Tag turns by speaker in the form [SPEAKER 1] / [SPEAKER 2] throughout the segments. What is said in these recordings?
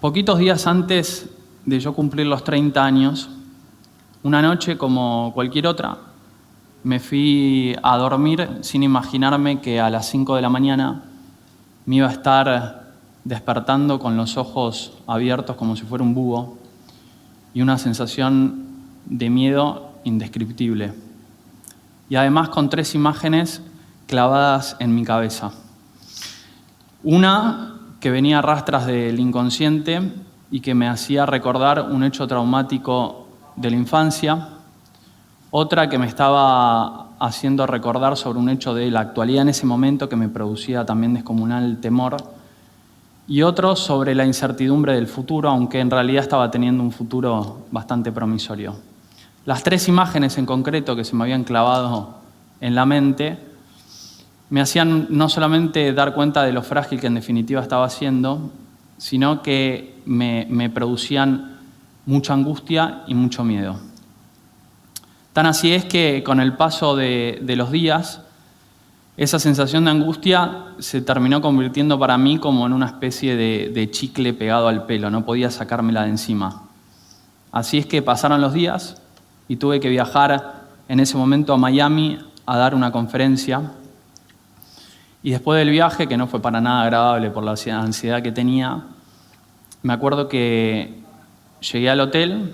[SPEAKER 1] Poquitos días antes de yo cumplir los 30 años, una noche como cualquier otra, me fui a dormir sin imaginarme que a las 5 de la mañana me iba a estar despertando con los ojos abiertos como si fuera un búho y una sensación de miedo indescriptible. Y además con 3 imágenes clavadas en mi cabeza. Una que venía a rastras del inconsciente y que me hacía recordar un hecho traumático de la infancia. Otra que me estaba haciendo recordar sobre un hecho de la actualidad en ese momento que me producía también descomunal temor. Y otro sobre la incertidumbre del futuro, aunque en realidad estaba teniendo un futuro bastante promisorio. Las 3 imágenes en concreto que se me habían clavado en la mente me hacían no solamente dar cuenta de lo frágil que en definitiva estaba siendo, sino que me producían mucha angustia y mucho miedo. Tan así es que con el paso de los días, esa sensación de angustia se terminó convirtiendo para mí como en una especie de chicle pegado al pelo, no podía sacármela de encima. Así es que pasaron los días y tuve que viajar en ese momento a Miami a dar una conferencia. Y después del viaje, que no fue para nada agradable por la ansiedad que tenía, me acuerdo que llegué al hotel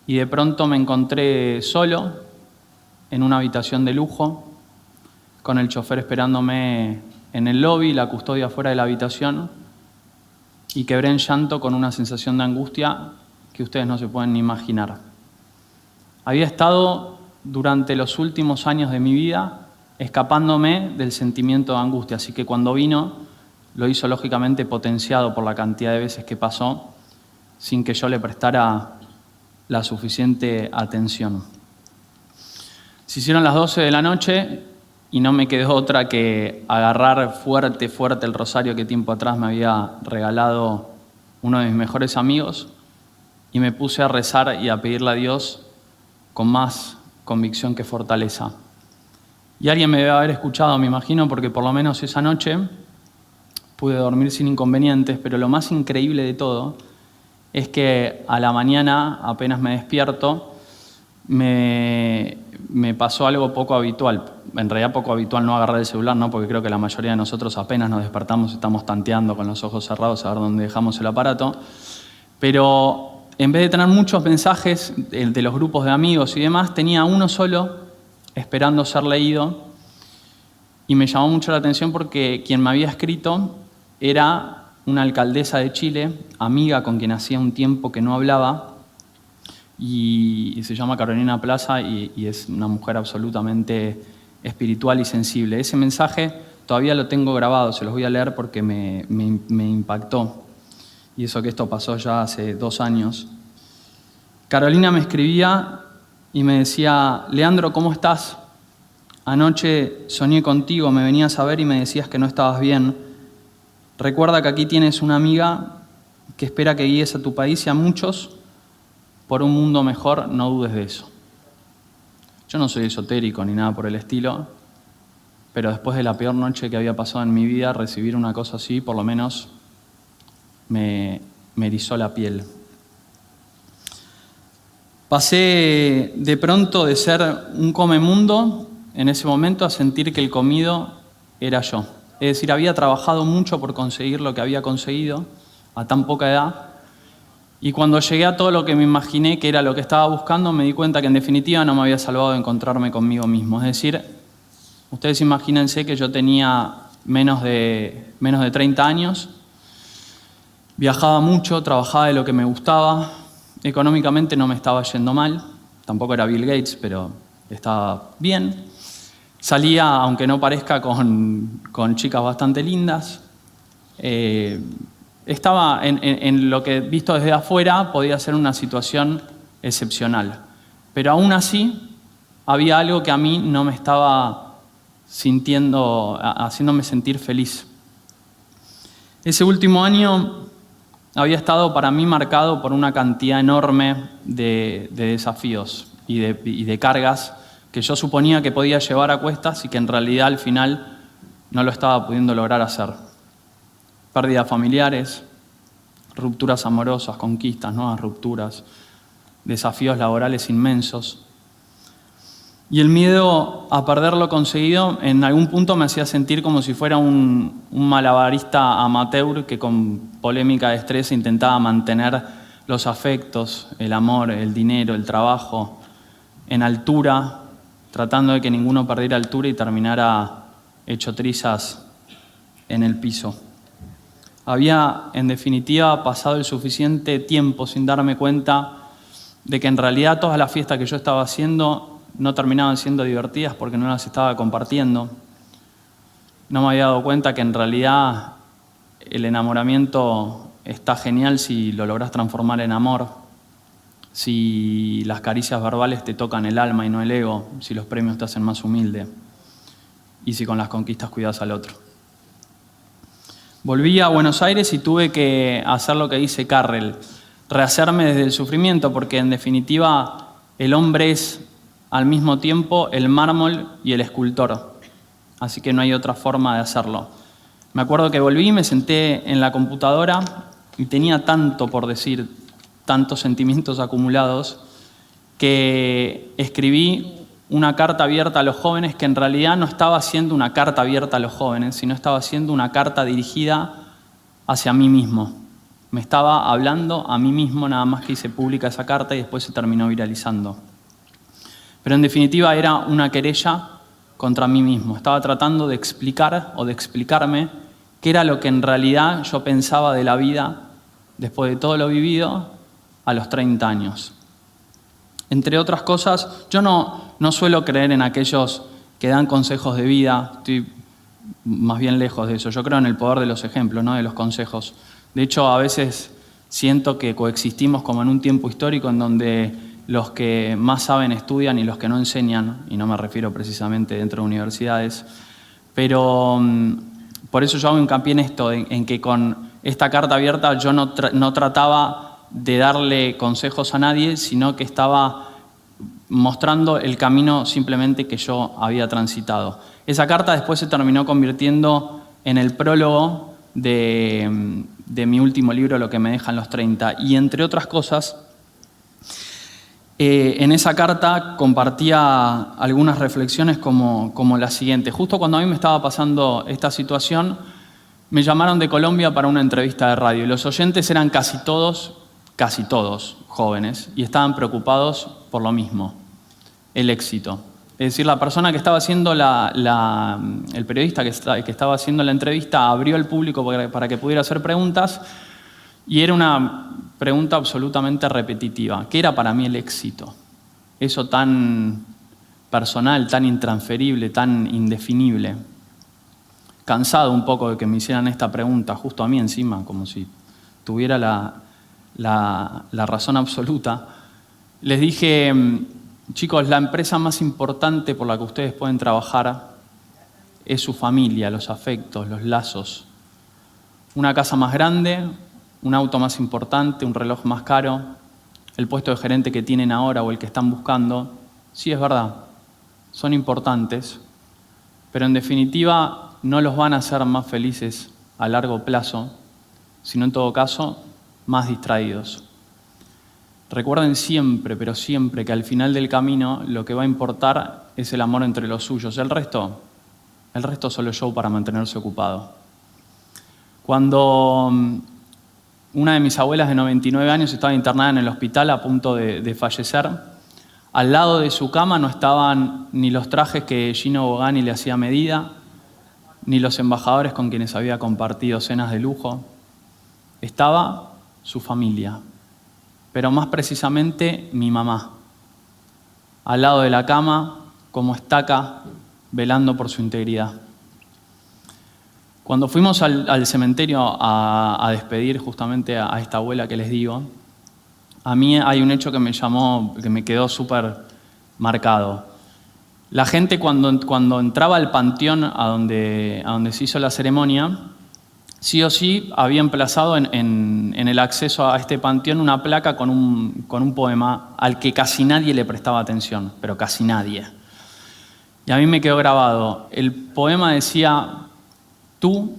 [SPEAKER 1] y de pronto me encontré solo en una habitación de lujo, con el chofer esperándome en el lobby, la custodia fuera de la habitación, y quebré en llanto con una sensación de angustia que ustedes no se pueden ni imaginar. Había estado durante los últimos años de mi vida escapándome del sentimiento de angustia, así que cuando vino lo hizo lógicamente potenciado por la cantidad de veces que pasó sin que yo le prestara la suficiente atención. Se hicieron las 12 de la noche y no me quedó otra que agarrar fuerte el rosario que tiempo atrás me había regalado uno de mis mejores amigos y me puse a rezar y a pedirle a Dios con más convicción que fortaleza. Y alguien me debe haber escuchado, me imagino, porque por lo menos esa noche pude dormir sin inconvenientes, pero lo más increíble de todo es que a la mañana, apenas me despierto, me pasó algo poco habitual. En realidad poco habitual no agarrar el celular, ¿no? Porque creo que la mayoría de nosotros apenas nos despertamos estamos tanteando con los ojos cerrados a ver dónde dejamos el aparato. Pero en vez de tener muchos mensajes de los grupos de amigos y demás, tenía uno solo esperando ser leído, y me llamó mucho la atención porque quien me había escrito era una alcaldesa de Chile, amiga con quien hacía un tiempo que no hablaba, y se llama Carolina Plaza y es una mujer absolutamente espiritual y sensible. Ese mensaje todavía lo tengo grabado, se los voy a leer porque me impactó, y eso que esto pasó ya hace 2 años. Carolina me escribía y me decía: Leandro, ¿cómo estás? Anoche soñé contigo, me venías a ver y me decías que no estabas bien. Recuerda que aquí tienes una amiga que espera que guíes a tu país y a muchos por un mundo mejor, no dudes de eso. Yo no soy esotérico ni nada por el estilo, pero después de la peor noche que había pasado en mi vida, recibir una cosa así, por lo menos me erizó la piel. Pasé de pronto de ser un comemundo en ese momento a sentir que el comido era yo. Es decir, había trabajado mucho por conseguir lo que había conseguido a tan poca edad, y cuando llegué a todo lo que me imaginé que era lo que estaba buscando, me di cuenta que en definitiva no me había salvado de encontrarme conmigo mismo. Es decir, ustedes imagínense que yo tenía menos de 30 años, viajaba mucho, trabajaba de lo que me gustaba. Económicamente no me estaba yendo mal, tampoco era Bill Gates, pero estaba bien. Salía, aunque no parezca, con chicas bastante lindas. Estaba en lo que, visto desde afuera, podía ser una situación excepcional. Pero aún así, había algo que a mí no me estaba haciéndome sentir feliz. Ese último año había estado para mí marcado por una cantidad enorme de desafíos y de cargas que yo suponía que podía llevar a cuestas y que en realidad al final no lo estaba pudiendo lograr hacer. Pérdidas familiares, rupturas amorosas, conquistas, nuevas rupturas, desafíos laborales inmensos. Y el miedo a perder lo conseguido en algún punto me hacía sentir como si fuera un malabarista amateur que con polémica de estrés intentaba mantener los afectos, el amor, el dinero, el trabajo en altura, tratando de que ninguno perdiera altura y terminara hecho trizas en el piso. Había, en definitiva, pasado el suficiente tiempo sin darme cuenta de que en realidad todas las fiestas que yo estaba haciendo no terminaban siendo divertidas porque no las estaba compartiendo. No me había dado cuenta que en realidad el enamoramiento está genial si lo lográs transformar en amor, si las caricias verbales te tocan el alma y no el ego, si los premios te hacen más humilde y si con las conquistas cuidas al otro. Volví a Buenos Aires y tuve que hacer lo que dice Carrel, rehacerme desde el sufrimiento, porque en definitiva el hombre es al mismo tiempo el mármol y el escultor, así que no hay otra forma de hacerlo. Me acuerdo que volví, me senté en la computadora y tenía tanto por decir, tantos sentimientos acumulados, que escribí una carta abierta a los jóvenes que en realidad no estaba haciendo una carta abierta a los jóvenes, sino estaba haciendo una carta dirigida hacia mí mismo. Me estaba hablando a mí mismo, nada más que hice pública esa carta y después se terminó viralizando. Pero en definitiva era una querella contra mí mismo. Estaba tratando de explicar o de explicarme qué era lo que en realidad yo pensaba de la vida después de todo lo vivido a los 30 años. Entre otras cosas, yo no suelo creer en aquellos que dan consejos de vida, estoy más bien lejos de eso. Yo creo en el poder de los ejemplos, no de los consejos. De hecho, a veces siento que coexistimos como en un tiempo histórico en donde los que más saben estudian y los que no enseñan, y no me refiero precisamente dentro de universidades, pero por eso yo hago hincapié en esto, en que con esta carta abierta yo no trataba de darle consejos a nadie, sino que estaba mostrando el camino simplemente que yo había transitado. Esa carta después se terminó convirtiendo en el prólogo de mi último libro, Lo que me dejan los 30, y entre otras cosas, en esa carta compartía algunas reflexiones como la siguiente. Justo cuando a mí me estaba pasando esta situación, me llamaron de Colombia para una entrevista de radio y los oyentes eran casi todos jóvenes y estaban preocupados por lo mismo, el éxito. Es decir, la persona que estaba haciendo el periodista que estaba haciendo la entrevista abrió al público para que pudiera hacer preguntas y era una pregunta absolutamente repetitiva. ¿Qué era para mí el éxito? Eso tan personal, tan intransferible, tan indefinible. Cansado un poco de que me hicieran esta pregunta, justo a mí encima, como si tuviera la razón absoluta, les dije, chicos, la empresa más importante por la que ustedes pueden trabajar es su familia, los afectos, los lazos. Una casa más grande, un auto más importante, un reloj más caro, el puesto de gerente que tienen ahora o el que están buscando, sí es verdad, son importantes, pero en definitiva no los van a hacer más felices a largo plazo, sino en todo caso más distraídos. Recuerden siempre, pero siempre, que al final del camino lo que va a importar es el amor entre los suyos. El resto solo es show para mantenerse ocupado. Cuando una de mis abuelas de 99 años estaba internada en el hospital a punto de fallecer, al lado de su cama no estaban ni los trajes que Gino Bogani le hacía medida, ni los embajadores con quienes había compartido cenas de lujo. Estaba su familia, pero más precisamente mi mamá, al lado de la cama, como estaca, velando por su integridad. Cuando fuimos al cementerio a despedir justamente a esta abuela que les digo, a mí hay un hecho que me quedó súper marcado. La gente cuando entraba al panteón a donde se hizo la ceremonia, sí o sí había emplazado en el acceso a este panteón una placa con un poema al que casi nadie le prestaba atención, pero casi nadie. Y a mí me quedó grabado. El poema decía: tú,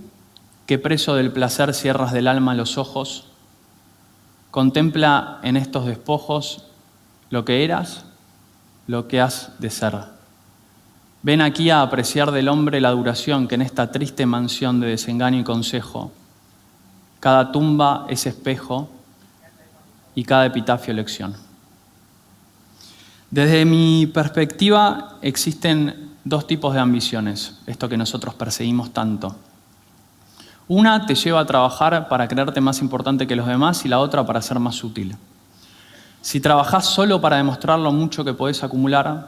[SPEAKER 1] que preso del placer cierras del alma los ojos, Contempla en estos despojos lo que eras, lo que has de ser. Ven aquí a apreciar del hombre la duración que en esta triste mansión de desengaño y consejo, cada tumba es espejo y cada epitafio lección. Desde mi perspectiva existen dos tipos de ambiciones, esto que nosotros perseguimos tanto. Una te lleva a trabajar para creerte más importante que los demás y la otra para ser más útil. Si trabajás solo para demostrar lo mucho que podés acumular,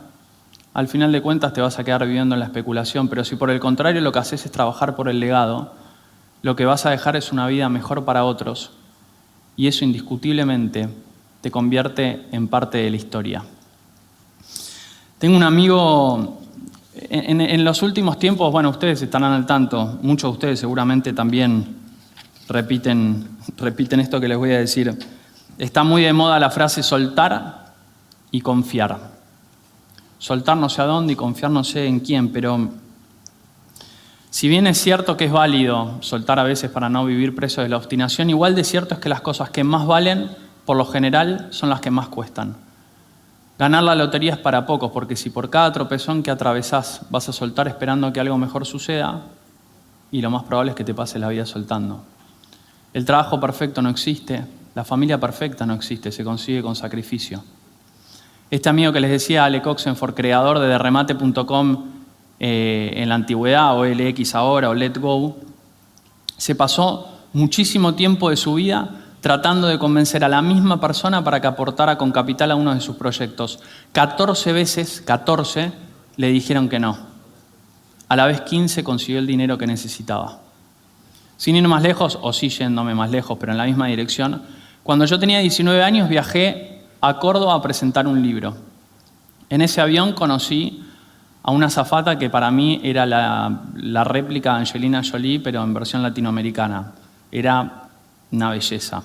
[SPEAKER 1] al final de cuentas te vas a quedar viviendo en la especulación, pero si por el contrario lo que haces es trabajar por el legado, lo que vas a dejar es una vida mejor para otros y eso indiscutiblemente te convierte en parte de la historia. Tengo un amigo, en los últimos tiempos, bueno, ustedes estarán al tanto, muchos de ustedes seguramente también repiten esto que les voy a decir. Está muy de moda la frase soltar y confiar. Soltar no sé a dónde y confiar no sé en quién, pero si bien es cierto que es válido soltar a veces para no vivir preso de la obstinación, igual de cierto es que las cosas que más valen, por lo general, son las que más cuestan. Ganar la lotería es para pocos, porque si por cada tropezón que atravesás vas a soltar esperando que algo mejor suceda, y lo más probable es que te pase la vida soltando. El trabajo perfecto no existe, la familia perfecta no existe, se consigue con sacrificio. Este amigo que les decía, Alec Oxenford, creador de derremate.com en la antigüedad, o LX ahora, o Let Go, se pasó muchísimo tiempo de su vida tratando de convencer a la misma persona para que aportara con capital a uno de sus proyectos. 14 veces, le dijeron que no. A la vez 15 consiguió el dinero que necesitaba. Sin ir más lejos, o sí yéndome más lejos, pero en la misma dirección, cuando yo tenía 19 años viajé a Córdoba a presentar un libro. En ese avión conocí a una azafata que para mí era la réplica de Angelina Jolie, pero en versión latinoamericana. Era una belleza.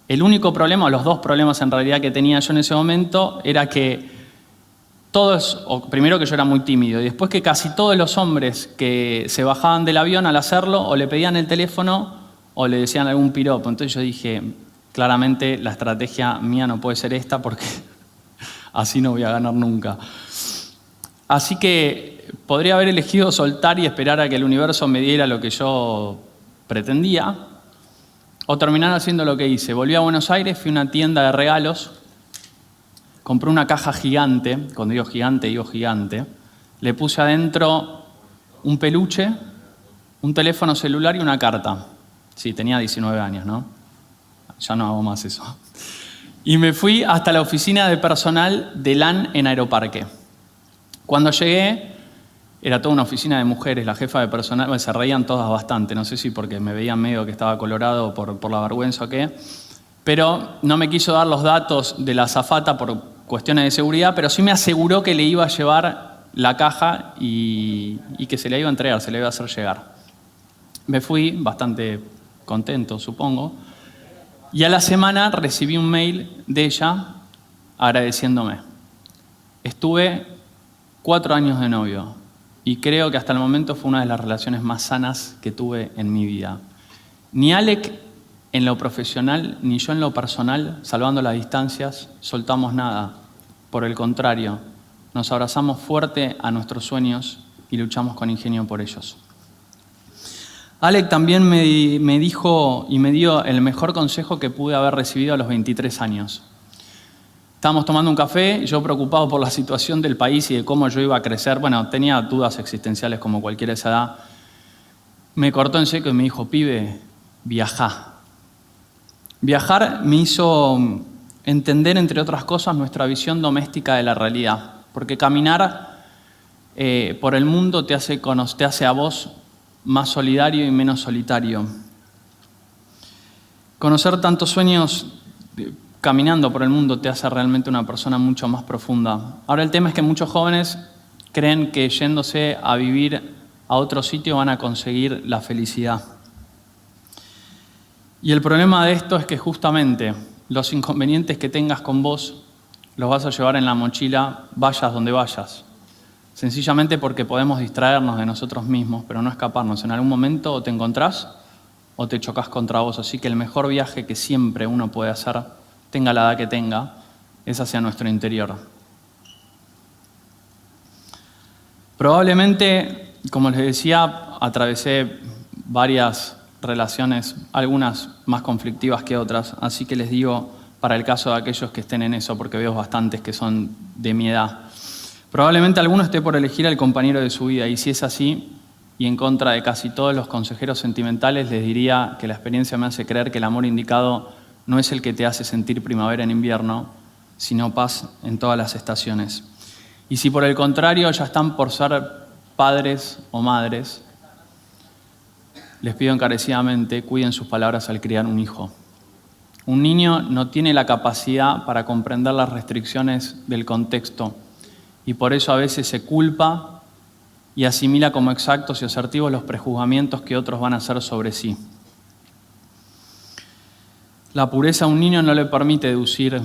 [SPEAKER 1] El único problema, o los dos problemas en realidad que tenía yo en ese momento, era que primero que yo era muy tímido, y después que casi todos los hombres que se bajaban del avión al hacerlo, o le pedían el teléfono o le decían algún piropo. Entonces yo dije, claramente la estrategia mía no puede ser esta porque así no voy a ganar nunca. Así que podría haber elegido soltar y esperar a que el universo me diera lo que yo pretendía, o terminar haciendo lo que hice. Volví a Buenos Aires, fui a una tienda de regalos, compré una caja gigante, cuando digo gigante, le puse adentro un peluche, un teléfono celular y una carta. Sí, tenía 19 años, ¿no? Ya no hago más eso. Y me fui hasta la oficina de personal de LAN en Aeroparque. Cuando llegué, era toda una oficina de mujeres, la jefa de personal, bueno, se reían todas bastante, no sé si porque me veían medio que estaba colorado por la vergüenza o qué, pero no me quiso dar los datos de la azafata por cuestiones de seguridad, pero sí me aseguró que le iba a llevar la caja y que se la iba a entregar, se la iba a hacer llegar. Me fui bastante contento, supongo, y a la semana recibí un mail de ella agradeciéndome. Estuve 4 años de novio. Y creo que hasta el momento fue una de las relaciones más sanas que tuve en mi vida. Ni Alec en lo profesional, ni yo en lo personal, salvando las distancias, soltamos nada. Por el contrario, nos abrazamos fuerte a nuestros sueños y luchamos con ingenio por ellos. Alec también me dijo y me dio el mejor consejo que pude haber recibido a los 23 años. Estábamos tomando un café, yo preocupado por la situación del país y de cómo yo iba a crecer. Bueno, tenía dudas existenciales como cualquiera de esa edad. Me cortó en seco y me dijo, pibe, viajá. Viajar me hizo entender, entre otras cosas, nuestra visión doméstica de la realidad. Porque caminar por el mundo te hace a vos más solidario y menos solitario. Conocer tantos sueños caminando por el mundo te hace realmente una persona mucho más profunda. Ahora el tema es que muchos jóvenes creen que yéndose a vivir a otro sitio van a conseguir la felicidad. Y el problema de esto es que justamente los inconvenientes que tengas con vos los vas a llevar en la mochila, vayas donde vayas. Sencillamente porque podemos distraernos de nosotros mismos, pero no escaparnos. En algún momento o te encontrás o te chocas contra vos. Así que el mejor viaje que siempre uno puede hacer, tenga la edad que tenga, es hacia nuestro interior. Probablemente, como les decía, atravesé varias relaciones, algunas más conflictivas que otras, así que les digo, para el caso de aquellos que estén en eso, porque veo bastantes que son de mi edad, probablemente alguno esté por elegir al compañero de su vida, y si es así, y en contra de casi todos los consejeros sentimentales, les diría que la experiencia me hace creer que el amor indicado no es el que te hace sentir primavera en invierno, sino paz en todas las estaciones. Y si por el contrario ya están por ser padres o madres, les pido encarecidamente, cuiden sus palabras al criar un hijo. Un niño no tiene la capacidad para comprender las restricciones del contexto y por eso a veces se culpa y asimila como exactos y asertivos los prejuzgamientos que otros van a hacer sobre sí. La pureza a un niño no le permite deducir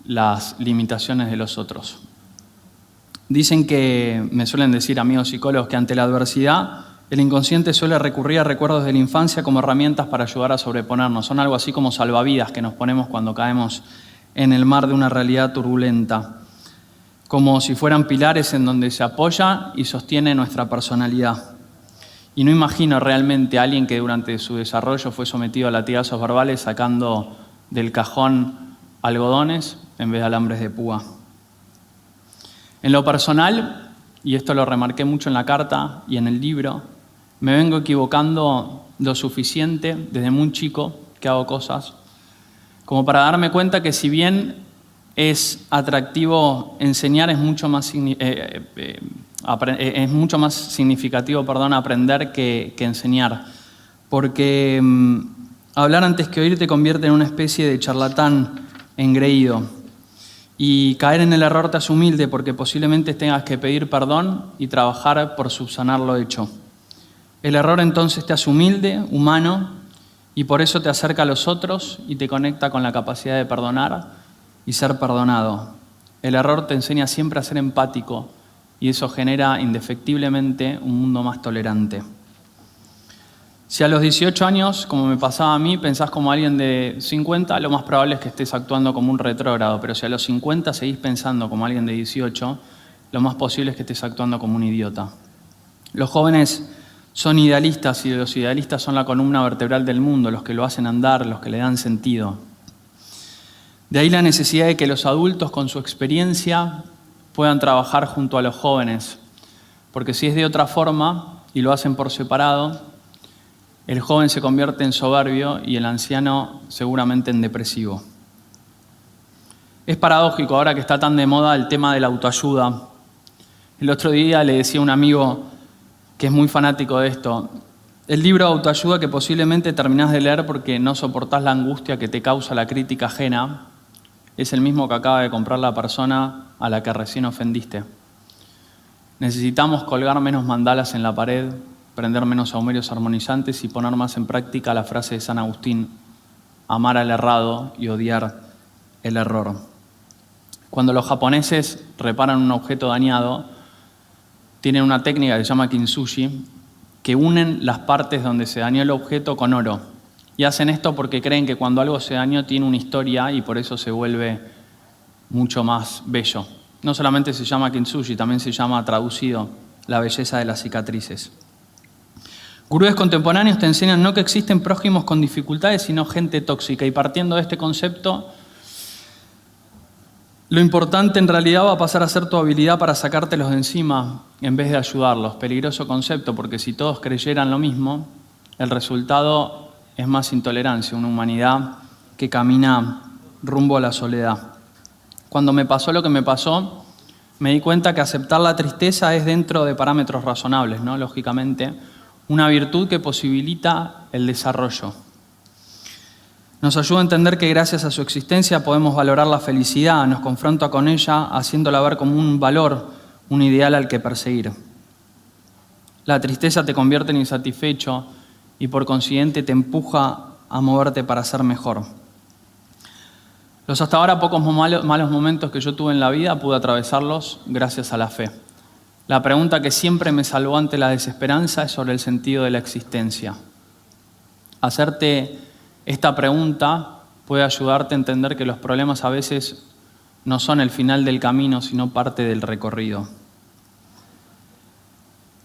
[SPEAKER 1] las limitaciones de los otros. Dicen que, me suelen decir amigos psicólogos, que ante la adversidad el inconsciente suele recurrir a recuerdos de la infancia como herramientas para ayudar a sobreponernos. Son algo así como salvavidas que nos ponemos cuando caemos en el mar de una realidad turbulenta, como si fueran pilares en donde se apoya y sostiene nuestra personalidad. Y no imagino realmente a alguien que durante su desarrollo fue sometido a latigazos verbales sacando del cajón algodones en vez de alambres de púa. En lo personal, y esto lo remarqué mucho en la carta y en el libro, me vengo equivocando lo suficiente desde muy chico que hago cosas, como para darme cuenta que si bien es atractivo enseñar, es mucho más significativo aprender que enseñar. Porque hablar antes que oír te convierte en una especie de charlatán engreído. Y caer en el error te hace humilde porque posiblemente tengas que pedir perdón y trabajar por subsanar lo hecho. El error entonces te hace humilde, humano, y por eso te acerca a los otros y te conecta con la capacidad de perdonar y ser perdonado. El error te enseña siempre a ser empático y eso genera indefectiblemente un mundo más tolerante. Si a los 18 años, como me pasaba a mí, pensás como alguien de 50, lo más probable es que estés actuando como un retrógrado, pero si a los 50 seguís pensando como alguien de 18, lo más posible es que estés actuando como un idiota. Los jóvenes son idealistas y los idealistas son la columna vertebral del mundo, los que lo hacen andar, los que le dan sentido. De ahí la necesidad de que los adultos con su experiencia puedan trabajar junto a los jóvenes, porque si es de otra forma y lo hacen por separado, el joven se convierte en soberbio y el anciano seguramente en depresivo. Es paradójico ahora que está tan de moda el tema de la autoayuda. El otro día le decía a un amigo que es muy fanático de esto, el libro de autoayuda que posiblemente terminás de leer porque no soportás la angustia que te causa la crítica ajena, es el mismo que acaba de comprar la persona a la que recién ofendiste. Necesitamos colgar menos mandalas en la pared, prender menos saumerios armonizantes y poner más en práctica la frase de San Agustín, amar al errado y odiar el error. Cuando los japoneses reparan un objeto dañado, tienen una técnica que se llama kintsugi, que unen las partes donde se dañó el objeto con oro. Y hacen esto porque creen que cuando algo se dañó tiene una historia y por eso se vuelve mucho más bello. No solamente se llama kintsugi, también se llama, traducido, la belleza de las cicatrices. Gurúes contemporáneos te enseñan no que existen prójimos con dificultades, sino gente tóxica. Y partiendo de este concepto, lo importante en realidad va a pasar a ser tu habilidad para sacártelos de encima en vez de ayudarlos. Peligroso concepto, porque si todos creyeran lo mismo, el resultado es más intolerancia, una humanidad que camina rumbo a la soledad. Cuando me pasó lo que me pasó, me di cuenta que aceptar la tristeza es dentro de parámetros razonables, ¿no? Lógicamente, una virtud que posibilita el desarrollo. Nos ayuda a entender que gracias a su existencia podemos valorar la felicidad, nos confronta con ella haciéndola ver como un valor, un ideal al que perseguir. La tristeza te convierte en insatisfecho y por consiguiente te empuja a moverte para ser mejor. Los hasta ahora pocos malos momentos que yo tuve en la vida pude atravesarlos gracias a la fe. La pregunta que siempre me salvó ante la desesperanza es sobre el sentido de la existencia. Hacerte esta pregunta puede ayudarte a entender que los problemas a veces no son el final del camino, sino parte del recorrido.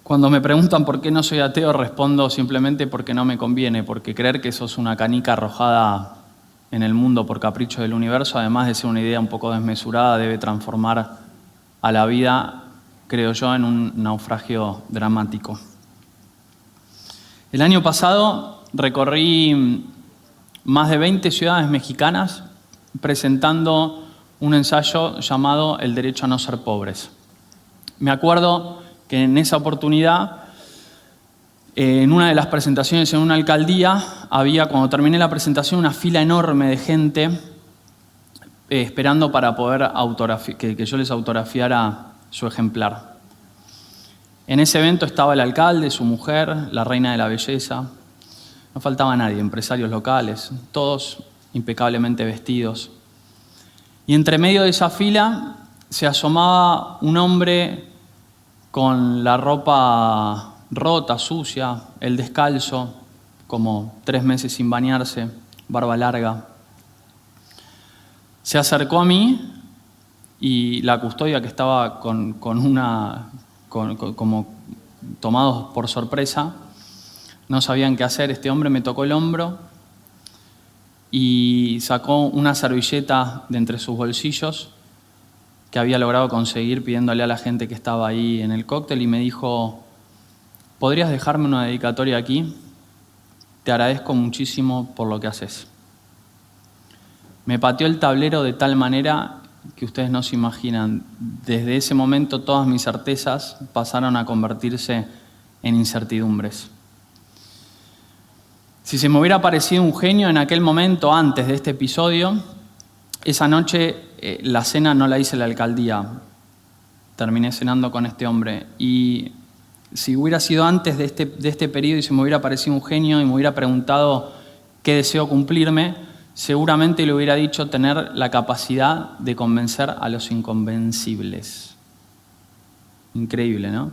[SPEAKER 1] Cuando me preguntan por qué no soy ateo, respondo simplemente porque no me conviene, porque creer que sos una canica arrojada en el mundo por capricho del universo, además de ser una idea un poco desmesurada, debe transformar a la vida, creo yo, en un naufragio dramático. El año pasado recorrí más de 20 ciudades mexicanas presentando un ensayo llamado El derecho a no ser pobres. Me acuerdo que en esa oportunidad, en una de las presentaciones en una alcaldía, había, cuando terminé la presentación, una fila enorme de gente esperando para poder que yo les autografiara su ejemplar. En ese evento estaba el alcalde, su mujer, la reina de la belleza. No faltaba nadie, empresarios locales, todos impecablemente vestidos. Y entre medio de esa fila se asomaba un hombre con la ropa rota, sucia, el descalzo, como 3 meses sin bañarse, barba larga. Se acercó a mí y la custodia, que estaba como tomados por sorpresa, no sabían qué hacer. Este hombre me tocó el hombro y sacó una servilleta de entre sus bolsillos que había logrado conseguir pidiéndole a la gente que estaba ahí en el cóctel, y me dijo: ¿podrías dejarme una dedicatoria aquí? Te agradezco muchísimo por lo que haces. Me pateó el tablero de tal manera que ustedes no se imaginan. Desde ese momento todas mis certezas pasaron a convertirse en incertidumbres. Si se me hubiera parecido un genio en aquel momento, antes de este episodio, esa noche la cena no la hice en la alcaldía. Terminé cenando con este hombre. Y si hubiera sido antes de este periodo y se me hubiera parecido un genio y me hubiera preguntado qué deseo cumplirme, seguramente le hubiera dicho tener la capacidad de convencer a los inconvencibles. Increíble, ¿no?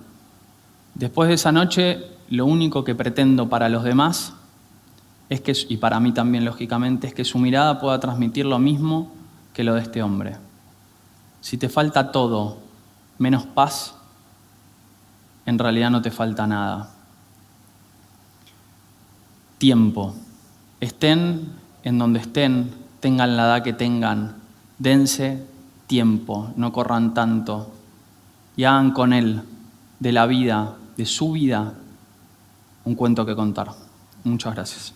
[SPEAKER 1] Después de esa noche, lo único que pretendo para los demás es que, y para mí también, lógicamente, es que su mirada pueda transmitir lo mismo que lo de este hombre. Si te falta todo menos paz, en realidad no te falta nada. Tiempo. Estén en donde estén, tengan la edad que tengan, dense tiempo, no corran tanto y hagan con él, de la vida, de su vida, un cuento que contar. Muchas gracias.